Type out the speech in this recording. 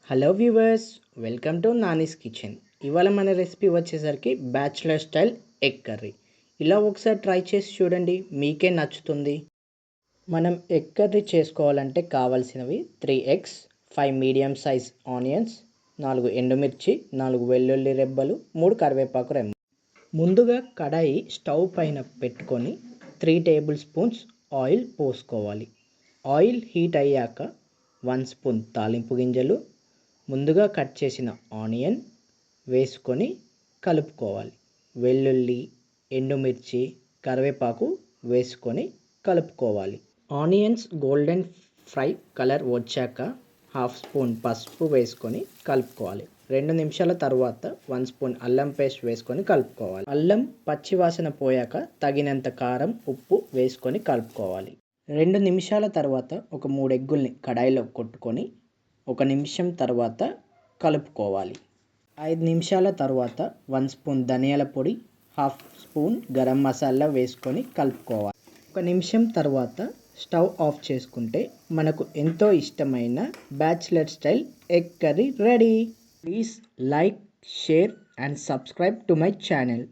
Hello viewers, welcome to Nani's kitchen. ఇవాళ మన recipe వచ్చేసరికి బ్యాచులర్ స్టైల్ ఎగ్ కర్రీ. ఇలా ఒకసారి ట్రై చేసి చూడండి, మీకే నచ్చుతుంది. మనం ఎగ్ కర్రీ చేసుకోవాలంటే కావాల్సినవి 3 ఎగ్స్, 5 మీడియం సైజ్ ఆనియన్స్, 4 ఎండుమిర్చి, 4 వెల్లుల్లి రెబ్బలు, 3 కరివేపాకు రెమ్మ. ముందుగా కడాయి స్టవ్ పైన పెట్టుకొని 3 టేబుల్ స్పూన్స్ ఆయిల్ పోసుకోవాలి. ఆయిల్ హీట్ అయ్యాక 1 స్పూన్ తాలింపు గింజలు, ముందుగా కట్ చేసిన ఆనియన్ వేసుకొని కలుపుకోవాలి. వెల్లుల్లి, ఎండుమిర్చి, కరివేపాకు వేసుకొని కలుపుకోవాలి. ఆనియన్స్ గోల్డెన్ ఫ్రై కలర్ వచ్చాక 1/2 స్పూన్ పసుపు వేసుకొని కలుపుకోవాలి. 2 నిమిషాల తర్వాత 1 స్పూన్ అల్లం పేస్ట్ వేసుకొని కలుపుకోవాలి. అల్లం పచ్చివాసన పోయాక తగినంత కారం, ఉప్పు వేసుకొని కలుపుకోవాలి. 2 నిమిషాల తర్వాత ఒక 3 ఎగ్గుల్ని కడాయిలో కొట్టుకొని 1 నిమిషం తర్వాత కలుపుకోవాలి. 5 నిమిషాల తర్వాత 1 స్పూన్ ధనియాల పొడి, 1/2 స్పూన్ గరం మసాలా వేసుకొని కలుపుకోవాలి. 1 నిమిషం తర్వాత స్టవ్ ఆఫ్ చేసుకుంటే మనకు ఎంతో ఇష్టమైన bachelor style egg curry ready. Please like, share and subscribe to my channel.